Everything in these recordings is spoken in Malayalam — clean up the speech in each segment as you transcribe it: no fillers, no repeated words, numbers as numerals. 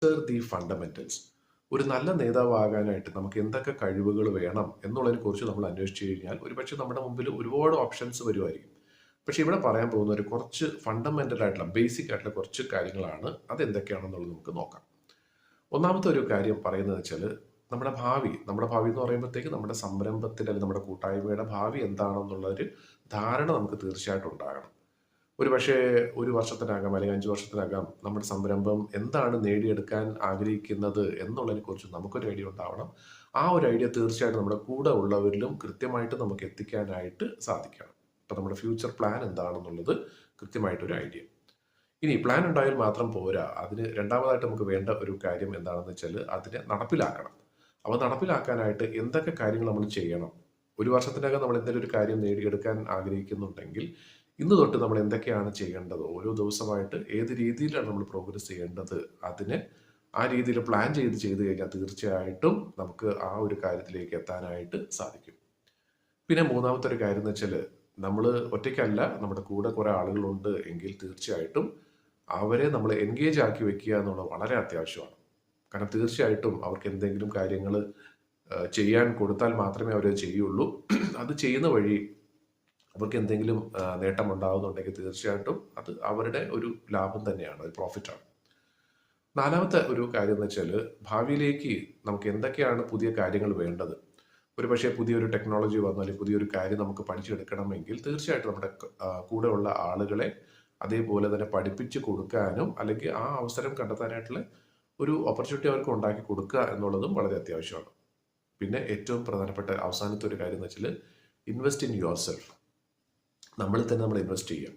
The fundamentals. ഒരു നല്ല നേതാവാകാനായിട്ട് നമുക്ക് എന്തൊക്കെ കഴിവുകൾ വേണം എന്നുള്ളതിനെ കുറിച്ച് നമ്മൾ അന്വേഷിച്ചു കഴിഞ്ഞാൽ ഒരുപക്ഷെ നമ്മുടെ മുമ്പിൽ ഒരുപാട് ഓപ്ഷൻസ് വരുമായിരിക്കും. പക്ഷെ ഇവിടെ പറയാൻ പോകുന്ന ഒരു കുറച്ച് ഫണ്ടമെന്റൽ ആയിട്ടുള്ള ബേസിക് ആയിട്ടുള്ള കുറച്ച് കാര്യങ്ങളാണ്. അതെന്തൊക്കെയാണെന്നുള്ളത് നമുക്ക് നോക്കാം. ഒന്നാമത്തെ ഒരു കാര്യം പറയുന്നത് വെച്ചാൽ നമ്മുടെ ഭാവി എന്ന് പറയുമ്പോഴത്തേക്ക് നമ്മുടെ സംരംഭത്തിന്റെ അല്ലെങ്കിൽ നമ്മുടെ കൂട്ടായ്മയുടെ ഭാവി എന്താണെന്നുള്ളൊരു ധാരണ നമുക്ക് തീർച്ചയായിട്ടും ഉണ്ടാകണം. ഒരുപക്ഷേ ഒരു വർഷത്തിനകം അല്ലെങ്കിൽ 5 വർഷത്തിനകം നമ്മുടെ സംരംഭം എന്താണ് നേടിയെടുക്കാൻ ആഗ്രഹിക്കുന്നത് എന്നുള്ളതിനെ കുറിച്ച് നമുക്കൊരു ഐഡിയ ഉണ്ടാവണം. ആ ഒരു ഐഡിയ തീർച്ചയായിട്ടും നമ്മുടെ കൂടെ ഉള്ളവരിലും കൃത്യമായിട്ട് നമുക്ക് എത്തിക്കാനായിട്ട് സാധിക്കണം. ഇപ്പം നമ്മുടെ ഫ്യൂച്ചർ പ്ലാൻ എന്താണെന്നുള്ളത് കൃത്യമായിട്ടൊരു ഐഡിയ. ഇനി പ്ലാൻ ഉണ്ടായാൽ മാത്രം പോരാ. അതിന് രണ്ടാമതായിട്ട് നമുക്ക് വേണ്ട ഒരു കാര്യം എന്താണെന്ന് വെച്ചാൽ അതിനെ നടപ്പിലാക്കണം. അപ്പോൾ നടപ്പിലാക്കാനായിട്ട് എന്തൊക്കെ കാര്യങ്ങൾ നമ്മൾ ചെയ്യണം? ഒരു വർഷത്തിനകം നമ്മൾ എന്തെങ്കിലും ഒരു കാര്യം നേടിയെടുക്കാൻ ആഗ്രഹിക്കുന്നുണ്ടെങ്കിൽ ഇന്ന് തൊട്ട് നമ്മൾ എന്തൊക്കെയാണ് ചെയ്യേണ്ടത്, ഓരോ ദിവസമായിട്ട് ഏത് രീതിയിലാണ് നമ്മൾ പ്രോഗ്രസ് ചെയ്യേണ്ടത്, അതിനെ ആ രീതിയിൽ പ്ലാൻ ചെയ്ത് കഴിഞ്ഞാൽ തീർച്ചയായിട്ടും നമുക്ക് ആ ഒരു കാര്യത്തിലേക്ക് എത്താനായിട്ട് സാധിക്കും. പിന്നെ മൂന്നാമത്തെ ഒരു കാര്യം എന്ന് വെച്ചാൽ നമ്മൾ ഒറ്റയ്ക്കല്ല, നമ്മുടെ കൂടെ കുറേ ആളുകളുണ്ട് എങ്കിൽ തീർച്ചയായിട്ടും അവരെ നമ്മൾ എൻഗേജ് ആക്കി വെക്കുക എന്നുള്ളത് വളരെ അത്യാവശ്യമാണ്. കാരണം തീർച്ചയായിട്ടും അവർക്ക് എന്തെങ്കിലും കാര്യങ്ങൾ ചെയ്യാൻ കൊടുത്താൽ മാത്രമേ അവർ ചെയ്യുള്ളൂ. അത് ചെയ്യുന്ന വഴി അവർക്ക് എന്തെങ്കിലും നേട്ടം ഉണ്ടാകുന്നുണ്ടെങ്കിൽ തീർച്ചയായിട്ടും അത് അവരുടെ ഒരു ലാഭം തന്നെയാണ്, ഒരു പ്രോഫിറ്റാണ്. നാലാമത്തെ ഒരു കാര്യം എന്ന് വെച്ചാൽ ഭാവിയിലേക്ക് നമുക്ക് എന്തൊക്കെയാണ് പുതിയ കാര്യങ്ങൾ വേണ്ടത്. ഒരു പക്ഷേ പുതിയൊരു ടെക്നോളജി വന്നു അല്ലെങ്കിൽ പുതിയൊരു കാര്യം നമുക്ക് പഠിച്ചെടുക്കണമെങ്കിൽ തീർച്ചയായിട്ടും നമ്മുടെ കൂടെയുള്ള ആളുകളെ അതേപോലെ തന്നെ പഠിപ്പിച്ച് കൊടുക്കാനും അല്ലെങ്കിൽ ആ അവസരം കണ്ടെത്താനായിട്ടുള്ള ഒരു ഓപ്പർച്യൂണിറ്റി അവർക്ക് ഉണ്ടാക്കി കൊടുക്കുക എന്നുള്ളതും വളരെ അത്യാവശ്യമാണ്. പിന്നെ ഏറ്റവും പ്രധാനപ്പെട്ട അവസാനത്തെ ഒരു കാര്യം എന്ന് വെച്ചാൽ ഇൻവെസ്റ്റ് ഇൻ യുവർ സെൽഫ്. നമ്മളിൽ തന്നെ നമ്മൾ ഇൻവെസ്റ്റ് ചെയ്യുക.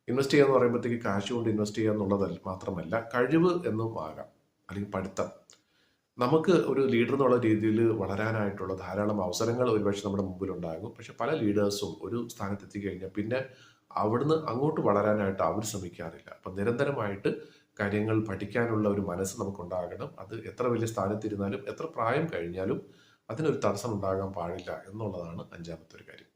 ഇൻവെസ്റ്റ് ചെയ്യുക എന്ന് പറയുമ്പോഴത്തേക്ക് കാശ് കൊണ്ട് ഇൻവെസ്റ്റ് ചെയ്യുക എന്നുള്ളത് മാത്രമല്ല, കഴിവ് എന്നും ആകാം, അല്ലെങ്കിൽ പഠിത്തം. നമുക്ക് ഒരു ലീഡർ എന്നുള്ള രീതിയിൽ വളരാനായിട്ടുള്ള ധാരാളം അവസരങ്ങൾ ഒരുപക്ഷെ നമ്മുടെ മുമ്പിലുണ്ടാകും. പക്ഷെ പല ലീഡേഴ്സും ഒരു സ്ഥാനത്തെത്തി കഴിഞ്ഞാൽ പിന്നെ അവിടുന്ന് അങ്ങോട്ട് വളരാനായിട്ട് അവർ ശ്രമിക്കാറില്ല. അപ്പം നിരന്തരമായിട്ട് കാര്യങ്ങൾ പഠിക്കാനുള്ള ഒരു മനസ്സ് നമുക്കുണ്ടാകണം. അത് എത്ര വലിയ സ്ഥാനത്തിരുന്നാലും എത്ര പ്രായം കഴിഞ്ഞാലും അതിനൊരു തടസ്സം ഉണ്ടാകാൻ പാടില്ല എന്നുള്ളതാണ് അഞ്ചാമത്തെ ഒരു കാര്യം.